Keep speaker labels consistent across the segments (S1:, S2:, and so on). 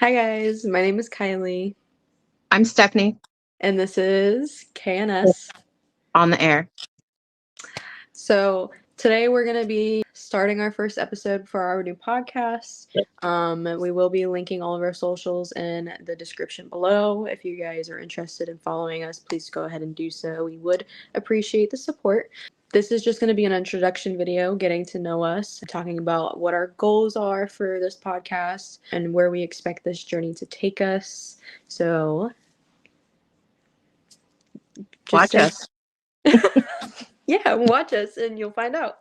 S1: Hi guys, my name is Kylie,
S2: I'm Stephanie
S1: and this is KNS.
S2: on the air.
S1: So today we're gonna be starting our first episode for our new podcast. We will be linking all of our socials in the description below. If you guys are interested in following us, please go ahead and do so. We would appreciate the support. This is just going to be an introduction video, getting to know us, talking about what our goals are for this podcast and where we expect this journey to take us. So just
S2: Watch
S1: stay.
S2: us.
S1: Yeah, watch us and you'll find out.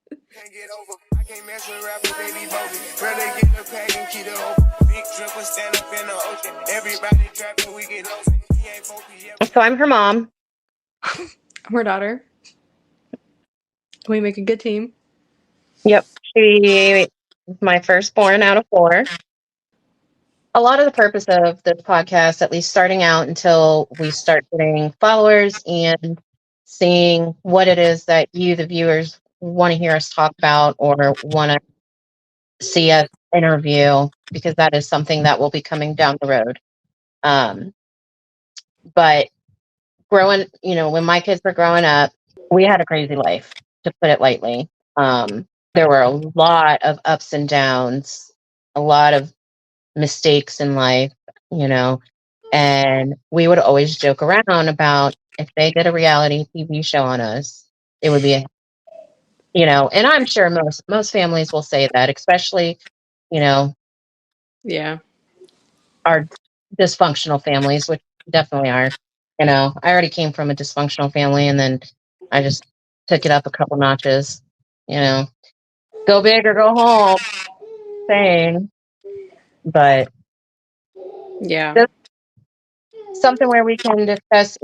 S3: Can't get over. I can't mess with rappers, they be bogus. Brother get the pack and keep it open. Big dripper stand up in the ocean. Everybody trapping, we get lost. He ain't focused.
S2: So I'm her mom.
S1: I'm her daughter. We make a good team.
S2: Yep. She is my firstborn out of four. A lot of the purpose of this podcast, at least starting out until we start getting followers and seeing what it is that you, the viewers, want to hear us talk about or want to see us interview, because that is something that will be coming down the road. But when my kids were growing up, we had a crazy life, to put it lightly. There were a lot of ups and downs, a lot of mistakes in life, and we would always joke around about if they did a reality TV show on us, it would be and I'm sure most families will say that, especially,
S1: Yeah.
S2: our dysfunctional families, which definitely are. I already came from a dysfunctional family, and then I just took it up a couple notches. Go big or go home, saying. But
S1: Yeah.
S2: just something where we can discuss,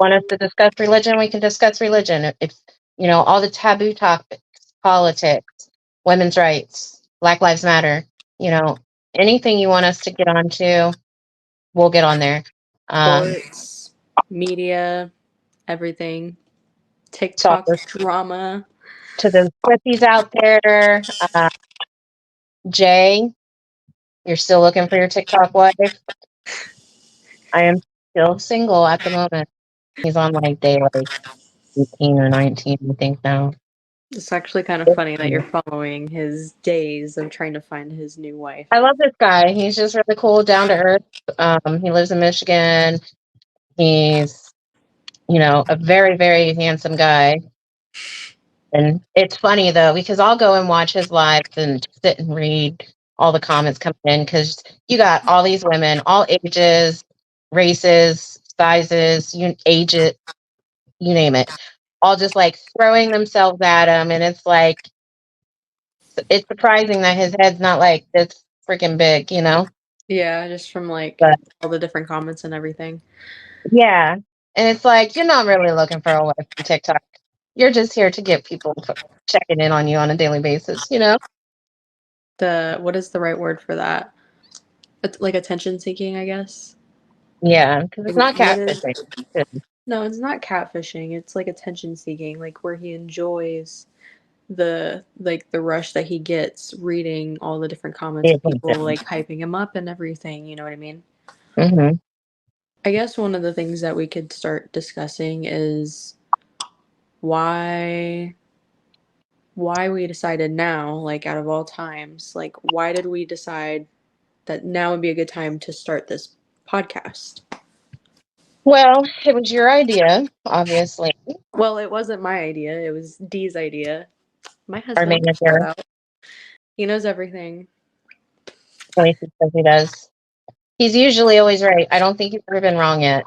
S2: want us to discuss religion, we can discuss religion. If, all the taboo topics, politics, women's rights, Black Lives Matter, anything you want us to get onto, we'll get on there.
S1: Sports, media, everything. TikTok
S2: Soccer
S1: drama.
S2: to the Swifties out there. Jay, you're still looking for your TikTok wife? I am still single at the moment. He's on day 18 or 19, I think now.
S1: It's actually kind of funny that you're following his days of trying to find his new wife.
S2: I love this guy. He's just really cool, down to earth. He lives in Michigan. He's, a very, very handsome guy. And it's funny, though, because I'll go and watch his lives and sit and read all the comments coming in, because you got all these women, all ages, races, sizes, you name it, all just like throwing themselves at him. And it's like, it's surprising that his head's not like this freaking big,
S1: Yeah, just from
S2: But
S1: all the different comments and everything.
S2: yeah. And it's like, you're not really looking for a wife on TikTok. You're just here to get people checking in on you on a daily basis,
S1: What is the right word for that? It's like attention seeking, I guess.
S2: Yeah, because it's not
S1: What is?
S2: catfishing.
S1: No, it's not catfishing. It's like attention seeking, like where he enjoys the rush that he gets reading all the different comments of people like hyping him up and everything. You know what I mean?
S2: Mm-hmm.
S1: I guess one of the things that we could start discussing is why we decided now, like out of all times, like why did we decide that now would be a good time to start this podcast?
S2: Well, it was your idea, obviously.
S1: Well, it wasn't my idea. It was Dee's idea. My
S2: Our
S1: husband, shout
S2: manager,
S1: out. He knows everything.
S2: at least he says he does. He's usually always right. I don't think he's ever been wrong yet.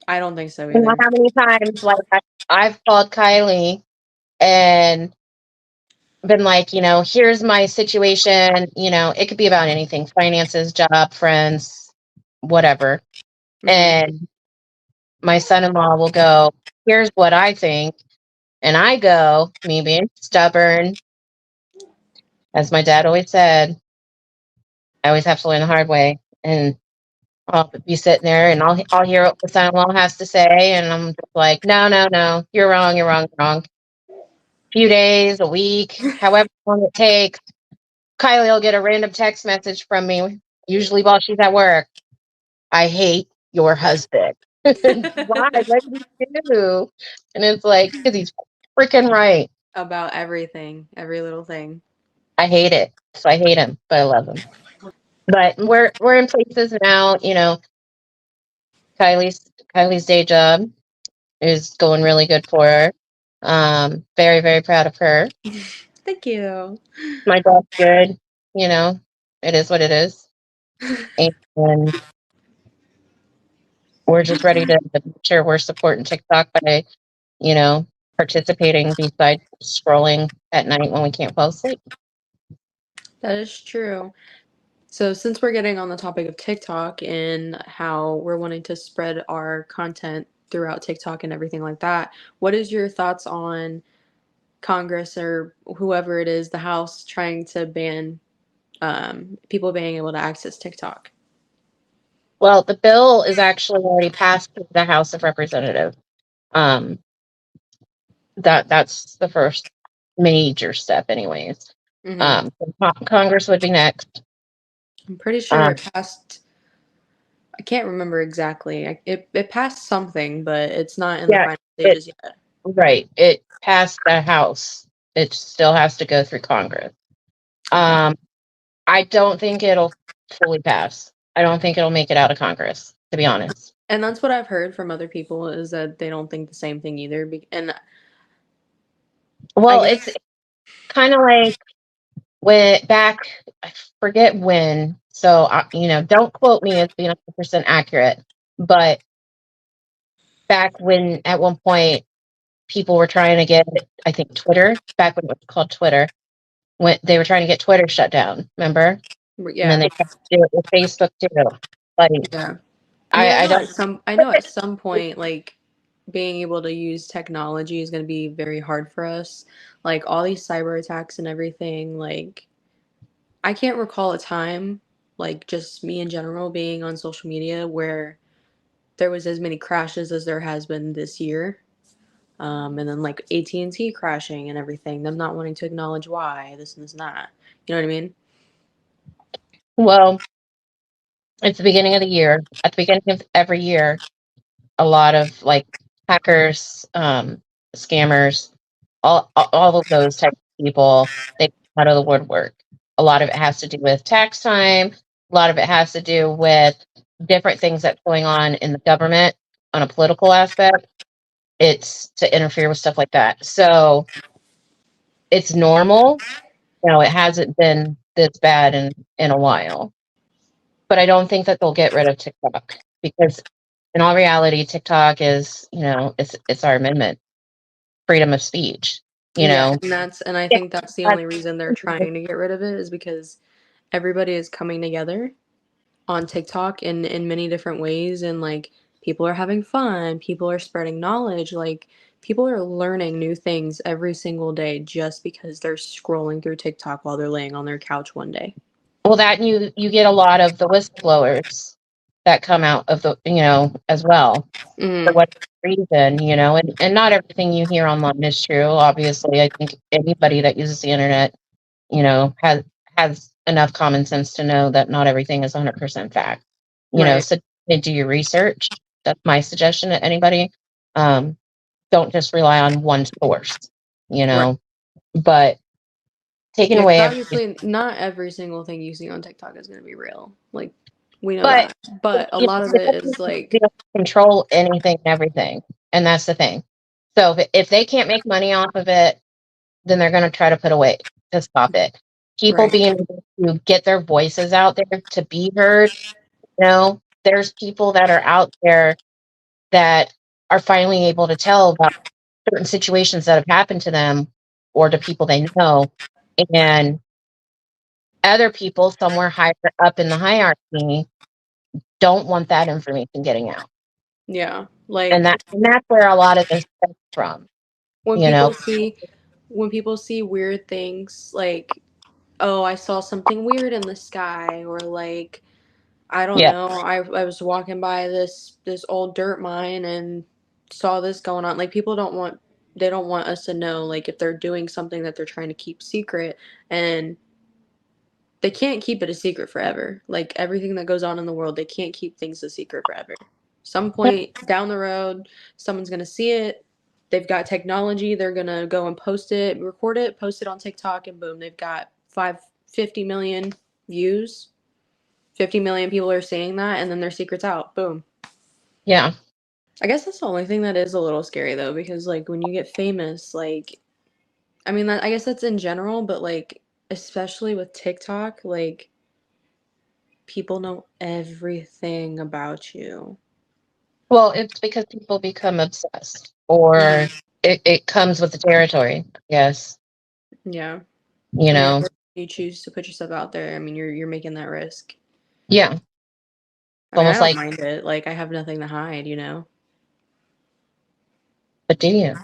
S1: I don't think so
S2: You know
S1: either.
S2: how many times, like, I've called Kylie and been like, here's my situation. It could be about anything: finances, job, friends, whatever.
S1: Mm-hmm.
S2: And my son-in-law will go, here's what I think. And I go, me being stubborn, as my dad always said, I always have to learn the hard way. And I'll be sitting there and I'll hear what the son-in-law has to say. And I'm just like, no, you're wrong, you're wrong, you're wrong. A few days, a week, however long it takes. Kylie will get a random text message from me, usually while she's at work. I hate your husband. Why? What did he do? And it's like, because he's freaking right.
S1: About everything, every little thing.
S2: I hate it. So I hate him, but I love him. But we're in places now, you know, Kylie's day job is going really good for her. Very, very proud of her.
S1: Thank you.
S2: My job's good, you know, it is what it is. And we're just ready to make sure we're supporting TikTok by, you know, participating besides scrolling at night when we can't fall asleep.
S1: That is true. So, since we're getting on the topic of TikTok and how we're wanting to spread our content throughout TikTok and everything like that, what is your thoughts on Congress or whoever it is, the House, trying to ban people being able to access TikTok?
S2: Well, the bill is actually already passed through the House of Representatives. Um, that's the first major step, anyways.
S1: Hmm.
S2: Congress would be next.
S1: I'm pretty sure
S2: Um,
S1: it passed. I can't remember exactly. It passed something, but it's not in the
S2: yeah,
S1: final
S2: it
S1: stages yet.
S2: right. It passed the House. It still has to go through Congress.
S1: Okay.
S2: I don't think it'll fully pass. I don't think it'll make it out of Congress, to be honest.
S1: And that's what I've heard from other people is that they don't think the same thing either. And I
S2: Well, it's
S1: guess
S2: kind of like when back, I forget when. So, you know, don't quote me as being 100% accurate, but back when at one point people were trying to get, I think, Twitter, back when it was called Twitter, when they were trying to get Twitter shut down, remember? And then
S1: yeah,
S2: they tried to do it with Facebook too. Like,
S1: yeah. I mean,
S2: I don't.
S1: I know at some point, like being able to use technology is going to be very hard for us. Like all these cyber attacks and everything. Like I can't recall a time, like just me in general, being on social media where there was as many crashes as there has been this year. And then like AT&T crashing and everything, them not wanting to acknowledge why, this and this and that. You know what I mean?
S2: Well, it's the beginning of the year. At the beginning of every year, a lot of like hackers, scammers, all of those type of people, they come out of the woodwork. A lot of it has to do with tax time. A lot of it has to do with different things that's going on in the government on a political aspect. It's to interfere with stuff like that. So it's normal. You know, it hasn't been this bad in a while. But I don't think that they'll get rid of TikTok because in all reality, TikTok is, you know, it's our amendment, freedom of speech. You
S1: Yeah,
S2: know,
S1: and I
S2: yeah,
S1: think that's the only reason they're trying to get rid of it is because everybody is coming together on TikTok in many different ways and like people are having fun, people are spreading knowledge, like people are learning new things every single day just because they're scrolling through TikTok while they're laying on their couch one day.
S2: well, that you get a lot of the whistleblowers that come out of the, you know, as well for
S1: Mhm.
S2: what reason, you know, and not everything you hear online is true. Obviously, I think anybody that uses the internet, you know, has enough common sense to know that not everything is 100% fact. You know,
S1: Right.
S2: so do your research. That's my suggestion to anybody. Um, don't just rely on one source, you
S1: Right.
S2: know. But taking
S1: Yeah, because
S2: away
S1: obviously not every single thing you see on TikTok is going to be real. Like, we know
S2: but
S1: that. But a
S2: you
S1: lot
S2: know,
S1: of
S2: the
S1: it is
S2: government
S1: like,
S2: they don't control anything and everything, and that's the thing. So if they can't make money off of it, then they're going to try to put away to stop it. People
S1: right,
S2: being able to get their voices out there to be heard. You know, there's people that are out there that are finally able to tell about certain situations that have happened to them or to people they know, and other people somewhere higher up in the hierarchy don't want that information getting out.
S1: yeah.
S2: And
S1: Like,
S2: that's where a lot of this comes from,
S1: when
S2: you know.
S1: people see when people see weird things like, oh, I saw something weird in the sky, or like, I don't
S2: Yeah.
S1: know, I was walking by this old dirt mine and saw this going on. Like, people don't want us to know, like, if they're doing something that they're trying to keep secret. And they can't keep it a secret forever. Like everything that goes on in the world, they can't keep things a secret forever. Some point down the road, someone's gonna see it. They've got technology. They're gonna go and post it, record it, post it on TikTok, and boom, they've got 50 million views. 50 million people are seeing that, and then their secret's out. Boom.
S2: Yeah.
S1: I guess that's the only thing that is a little scary though, because like when you get famous, like I mean, I guess that's in general, but like especially with TikTok, like people know everything about you.
S2: Well, it's because people become obsessed, or it comes with the territory. Yes,
S1: Yeah.
S2: you
S1: I mean,
S2: know.
S1: if you choose to put yourself out there, I mean, you're making that risk.
S2: Yeah, it's
S1: I mean, I
S2: almost
S1: don't
S2: like,
S1: mind it. Like I have nothing to hide, you know.
S2: but do you?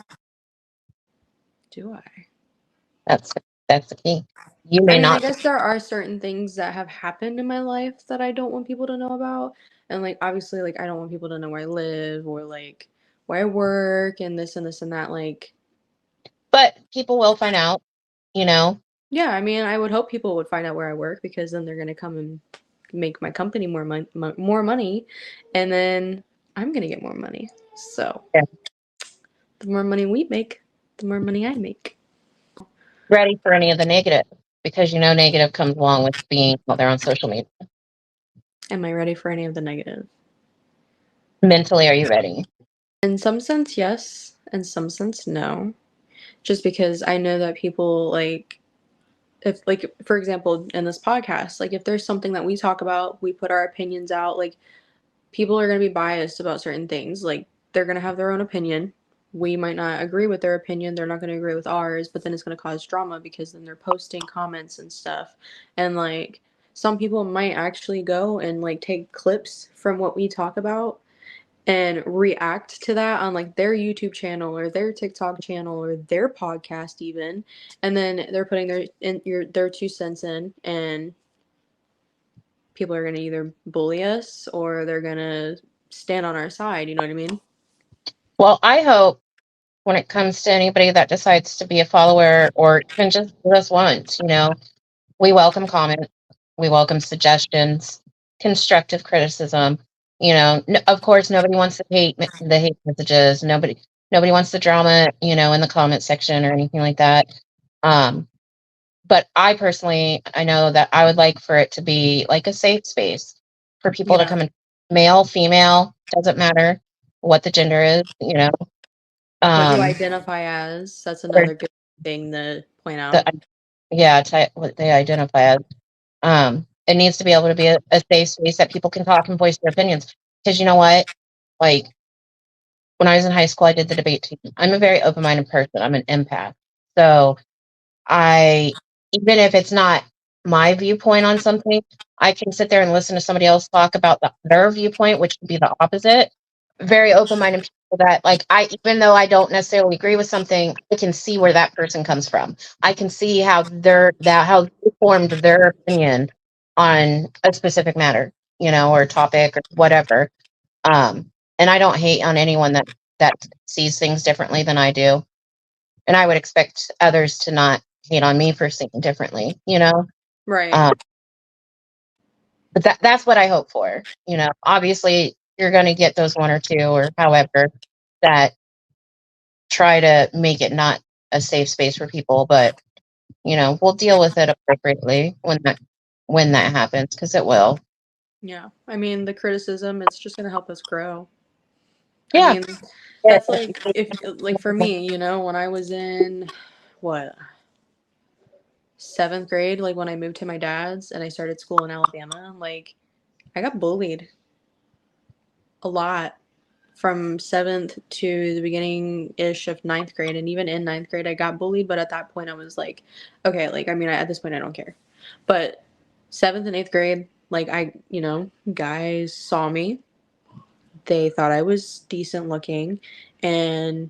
S1: Do I?
S2: That's that's the key. You
S1: I
S2: may
S1: mean, I
S2: not.
S1: guess there are certain things that have happened in my life that I don't want people to know about. And like obviously like I don't want people to know where I live or like where I work and this and this and that. Like
S2: But people will find out. You know.
S1: yeah, I mean, I would hope people would find out where I work because then they're gonna come and make my company more money, and then I'm gonna get more money. So
S2: Yeah.
S1: the more money we make, the more money I make.
S2: Ready for any of the negative, because you know negative comes along with being out there on social media.
S1: Am I ready for any of the negative?
S2: Mentally, are you ready?
S1: In some sense, yes. In some sense, no. Just because I know that people like if like for example in this podcast, like if there's something that we talk about, we put our opinions out, like people are going to be biased about certain things. Like they're going to have their own opinion. We might not agree with their opinion. They're not going to agree with ours, but then it's going to cause drama because then they're posting comments and stuff. And like some people might actually go and like take clips from what we talk about and react to that on like their YouTube channel or their TikTok channel or their podcast even. And then they're putting their 2 cents in, and people are going to either bully us or they're going to stand on our side. You know what I mean?
S2: Well, I hope when it comes to anybody that decides to be a follower or even just once, we welcome comments, we welcome suggestions, constructive criticism. Of course, nobody wants the hate messages. Nobody wants the drama, in the comment section or anything like that. But I know that I would like for it to be like a safe space for people to
S1: Yeah.
S2: come in, male, female, doesn't matter what the gender is,
S1: What you
S2: um,
S1: identify as, that's
S2: or
S1: another good thing to point
S2: the,
S1: out.
S2: yeah, what they identify as. It needs to be able to be a safe space that people can talk and voice their opinions. Because you know what? Like when I was in high school, I did the debate team. I'm a very open-minded person. I'm an empath. So even if it's not my viewpoint on something, I can sit there and listen to somebody else talk about their viewpoint, which would be the opposite. Very open-minded people that even though I don't necessarily agree with something, I can see where that person comes from. I can see how how they formed their opinion on a specific matter, or topic or whatever. And I don't hate on anyone that sees things differently than I do. And I would expect others to not hate on me for seeing differently,
S1: Right.
S2: Um, but that's what I hope for. Obviously you're going to get those one or two or however that try to make it not a safe space for people, but we'll deal with it appropriately when that happens, because it will.
S1: Yeah. I mean, the criticism, it's just going to help us grow. I
S2: Yeah.
S1: mean, that's like if like for me, when I was in what 7th grade, like when I moved to my dad's and I started school in Alabama, like I got bullied a lot from 7th to the beginning ish of 9th grade. And even in 9th grade, I got bullied. But at that point, I was like, okay, like, I mean, at this point, I don't care. But 7th and 8th grade, like, guys saw me. They thought I was decent looking. And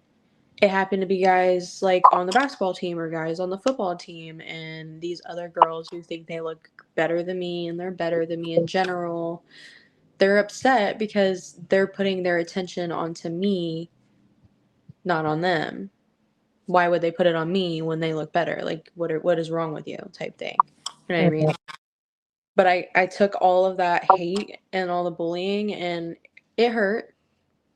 S1: it happened to be guys like on the basketball team or guys on the football team, and these other girls who think they look better than me and they're better than me in general. They're upset because they're putting their attention onto me, not on them. Why would they put it on me when they look better? Like what is wrong with you type thing. You know what I mean? But I took all of that hate and all the bullying, and it hurt.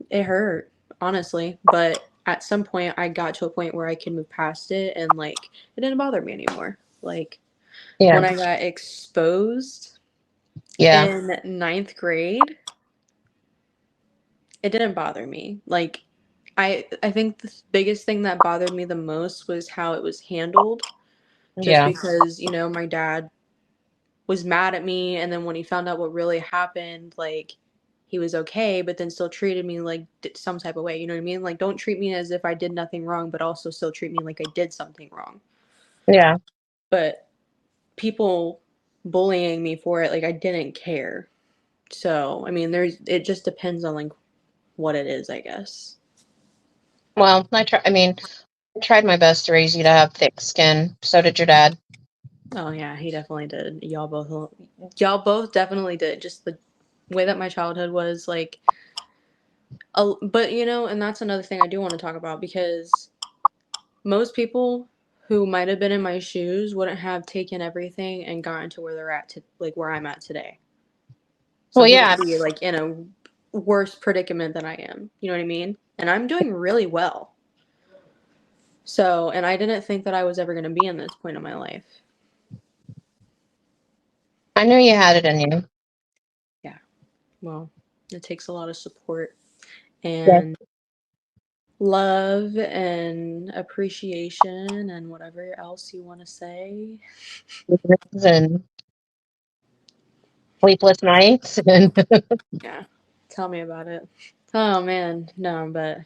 S1: It hurt, honestly. But at some point, I got to a point where I could move past it, and like it didn't bother me anymore. Like when
S2: Yeah.
S1: I got exposed
S2: Yeah.
S1: in ninth grade, it didn't bother me. Like I think the biggest thing that bothered me the most was how it was handled. Just
S2: Yeah.
S1: because, my dad was mad at me, and then when he found out what really happened, like he was okay, but then still treated me like some type of way. You know what I mean? Like, don't treat me as if I did nothing wrong, but also still treat me like I did something wrong.
S2: Yeah.
S1: But people bullying me for it, like I didn't care. So, I mean, it just depends on like what it is, I guess.
S2: Well, I tried my best to raise you to have thick skin. So did your dad.
S1: Oh yeah, he definitely did. Y'all both definitely did. Just the way that my childhood was like, but and that's another thing I do want to talk about, because most people who might have been in my shoes wouldn't have taken everything and gotten to where they're at, to like where I'm at today.
S2: Well,
S1: Some people
S2: yeah.
S1: could be like in a worse predicament than I am. You know what I mean? And I'm doing really well. So, and I didn't think that I was ever going to be in this point in my life.
S2: I knew you had it in you.
S1: Yeah. Well, it takes a lot of support
S2: Yeah.
S1: and love and appreciation and whatever else you want to say.
S2: And sleepless nights. And
S1: Yeah. Tell me about it. Oh man, no, but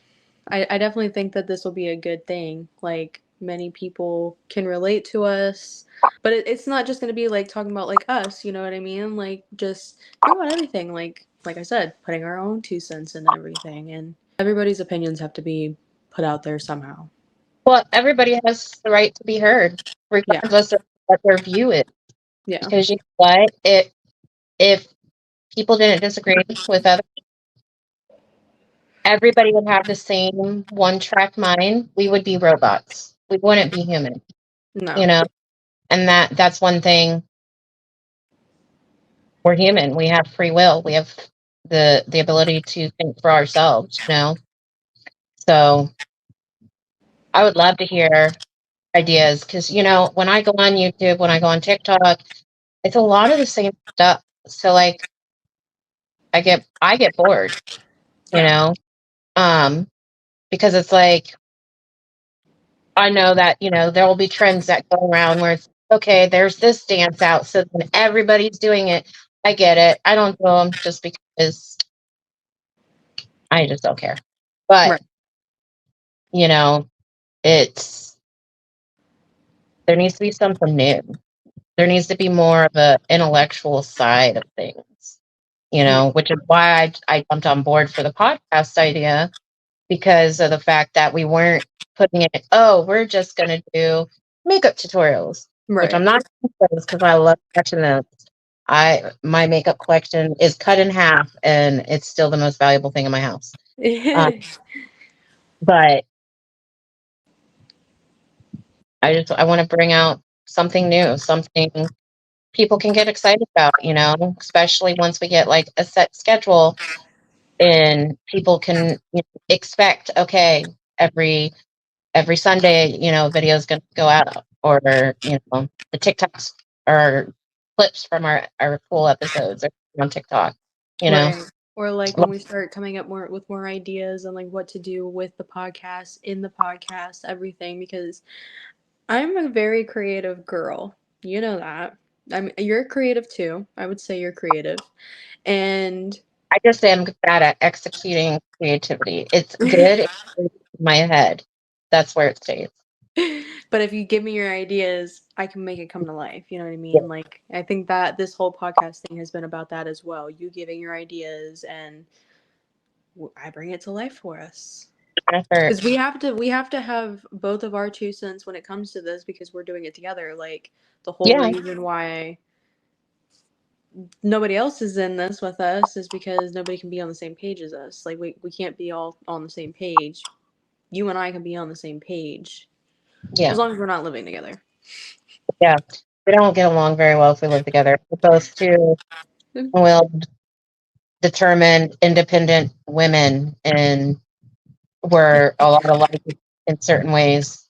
S1: I definitely think that this will be a good thing. Like, many people can relate to us, but it's not just gonna be like talking about like us, you know what I mean? Like, just talk about everything. Like I said, putting our own 2 cents in everything, and everybody's opinions have to be put out there somehow.
S2: well, everybody has the right to be heard,
S1: Yeah,
S2: regardless of what their view is.
S1: yeah,
S2: Because you know what? If people didn't disagree with others, everybody would have the same one track mind, we would be robots. We wouldn't be human, you
S1: no,
S2: know? And that's one thing. We're human. We have free will. We have the ability to think for ourselves, you know? So I would love to hear ideas because, when I go on YouTube, when I go on TikTok, it's a lot of the same stuff. So like I get bored, you
S1: yeah,
S2: know? Because it's like I know that, there will be trends that go around where it's okay, there's this dance out, so then everybody's doing it. I get it. I don't do them just because I just don't care. But,
S1: right,
S2: you know, it's there needs to be something new. There needs to be more of a intellectual side of things,
S1: yeah,
S2: which is why I jumped on board for the podcast idea because of the fact that we weren't putting it, oh, we're just going to do makeup tutorials, which I'm
S1: right.
S2: not because I love watching those. My makeup collection is cut in half and it's still the most valuable thing in my house. But I want to bring out something new, something people can get excited about, especially once we get like a set schedule and people can expect, okay, every Sunday, videos going to go out, or the TikToks or clips from our full episodes are on TikTok. You know,
S1: Right. Or like when we start coming up with more ideas and like what to do with the podcast, in the podcast, everything, because I'm a very creative girl. You know that. You're creative too. I would say you're creative. And
S2: I just am bad at executing creativity. It's good in my head. That's where it stays.
S1: but if you give me your ideas, I can make it come to life. You know what I
S2: Yeah,
S1: mean? Like, I think that this whole podcast thing has been about that as well. You giving your ideas, and I bring it to life for us.
S2: effort.
S1: Because we have to have both of our 2 cents when it comes to this, because we're doing it together. Like, the whole
S2: Yeah,
S1: reason why nobody else is in this with us is because nobody can be on the same page as us. Like, we can't be all on the same page. You and I can be on the same page
S2: yeah,
S1: as long as we're not living together.
S2: yeah. We don't get along very well if we live together. We're both two willed, determined, independent women, and we're a lot alike in certain ways.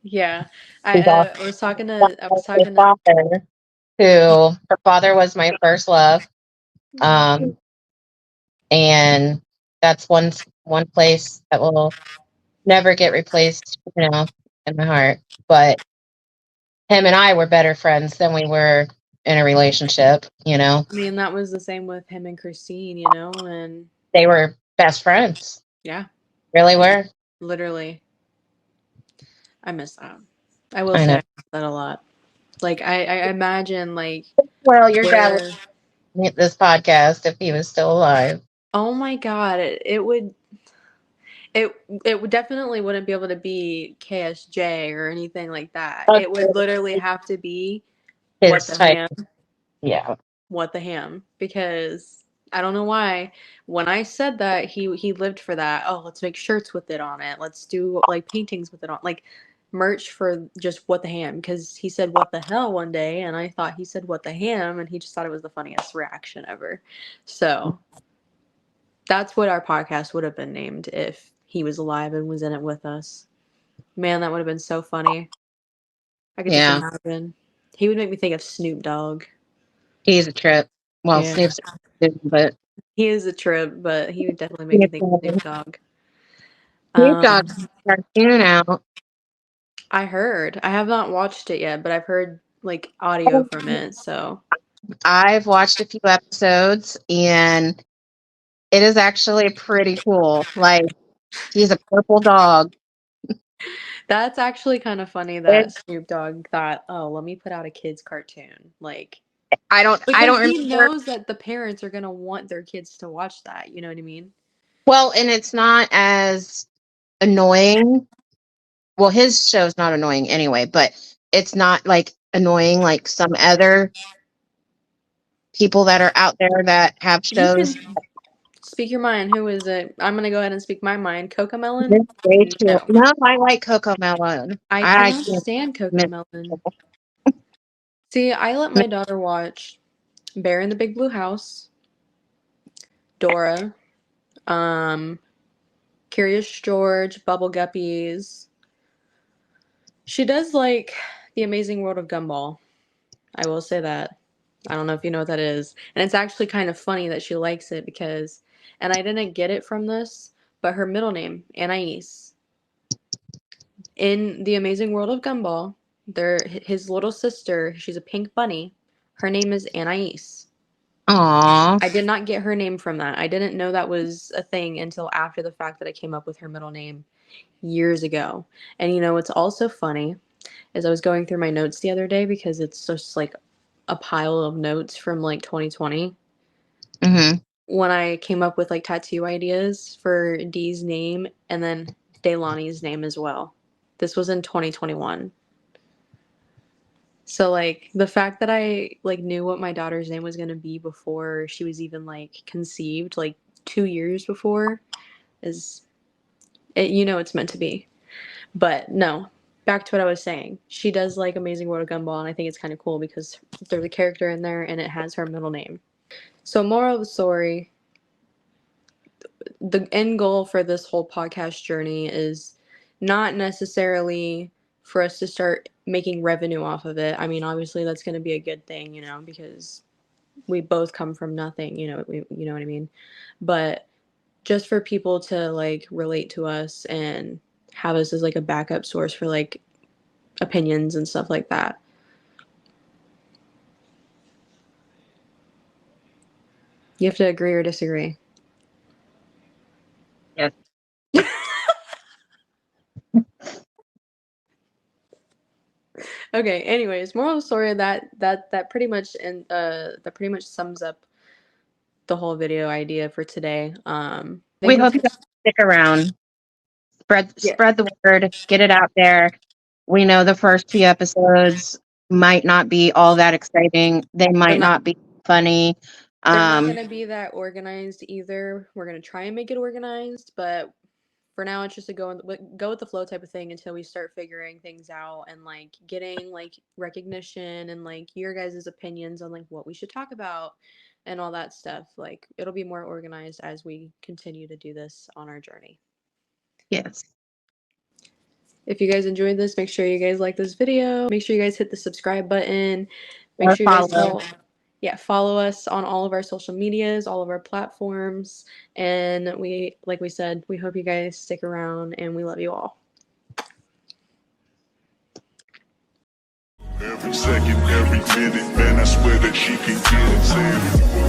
S1: Yeah.
S2: We've all
S1: I was talking
S2: her father, who her father was my first love. And that's one place that will never get replaced, in my heart. But him and I were better friends than we were in a relationship,
S1: I mean, that was the same with him and Christine, and
S2: They were best friends.
S1: yeah,
S2: Really were.
S1: literally. I miss that. I will
S2: I
S1: say
S2: know.
S1: I miss that a lot. Like I imagine like
S2: Well, your dad
S1: where
S2: would hit this podcast if he was still alive.
S1: oh my god, it would definitely wouldn't be able to be KSJ or anything like that.
S2: Okay.
S1: It would literally have to be
S2: His type. Yeah.
S1: what the ham, because I don't know why when I said that he lived for that. Oh, let's make shirts with it on it. Let's do like paintings with it on, like merch for just what the ham, because he said what the hell one day and I thought he said what the ham and he just thought it was the funniest reaction ever. So that's what our podcast would have been named if he was alive and was in it with us. Man, that would have been so funny. I could just imagine. He would make me think of Snoop Dogg.
S2: He's a trip. Well,
S1: Yeah.
S2: Snoop's but
S1: He is a trip, but he would definitely make me think of Snoop Dogg.
S2: Snoop Dogg's cartoon out.
S1: I heard. I have not watched it yet, but I've heard like audio from it. So
S2: I've watched a few episodes, and it is actually pretty cool. Like, he's a purple dog.
S1: that's actually kind of funny that Snoop Dogg thought, "Oh, let me put out a kids cartoon." Like,
S2: I don't
S1: because he
S2: remember.
S1: knows that the parents are gonna want their kids to watch that. You know what I mean?
S2: Well, and it's not as annoying. Well, his show's not annoying anyway, but it's not like annoying like some other people that are out there that have
S1: You
S2: shows.
S1: can speak your mind. Who is it? I'm gonna go ahead and speak my mind. Cocomelon?
S2: This way too.
S1: No.
S2: No, I like Cocomelon.
S1: I cannot stand Cocomelon. See, I let my daughter watch Bear in the Big Blue House, Dora, Curious George, Bubble Guppies. She does like The Amazing World of Gumball. I will say that. I don't know if you know what that is. And it's actually kind of funny that she likes it because, and I didn't get it from this, but her middle name, Anais, in The Amazing World of Gumball, his little sister, she's a pink bunny. Her name is Anais.
S2: Aww.
S1: I did not get her name from that. I didn't know that was a thing until after the fact that I came up with her middle name years ago. And what's also funny is I was going through my notes the other day because it's just like a pile of notes from like 2020.
S2: Mm-hmm.
S1: When I came up with like tattoo ideas for Dee's name and then Delaney's name as well. This was in 2021. So like the fact that I like knew what my daughter's name was going to be before she was even like conceived, like 2 years before, is it, it's meant to be. But no, back to what I was saying. She does like Amazing World of Gumball, and I think it's kind of cool because there's a character in there and it has her middle name. So moral of the story, the end goal for this whole podcast journey is not necessarily for us to start making revenue off of it. I mean, obviously that's going to be a good thing, because we both come from nothing, you know what I mean? But just for people to like relate to us and have us as like a backup source for like opinions and stuff like that. You have to agree or disagree.
S2: Yes.
S1: Okay, anyways, moral of the story, that pretty much sums up the whole video idea for today.
S2: We hope you guys stick around. Spread the word, get it out there. We know the first few episodes might not be all that exciting. They might not be funny.
S1: They're not going to be that organized either. We're going to try and make it organized, but for now it's just a go with the flow type of thing until we start figuring things out and like getting like recognition and like your guys' opinions on like what we should talk about and all that stuff. Like it'll be more organized as we continue to do this on our journey.
S2: Yes.
S1: If you guys enjoyed this, make sure you guys like this video. Make sure you guys hit the subscribe button. Make
S2: Or
S1: sure you guys
S2: follow.
S1: follow us on all of our social medias, all of our platforms. And we, like we said, we hope you guys stick around and we love you all.
S3: Every second, every minute, man, I swear that she can get it. Say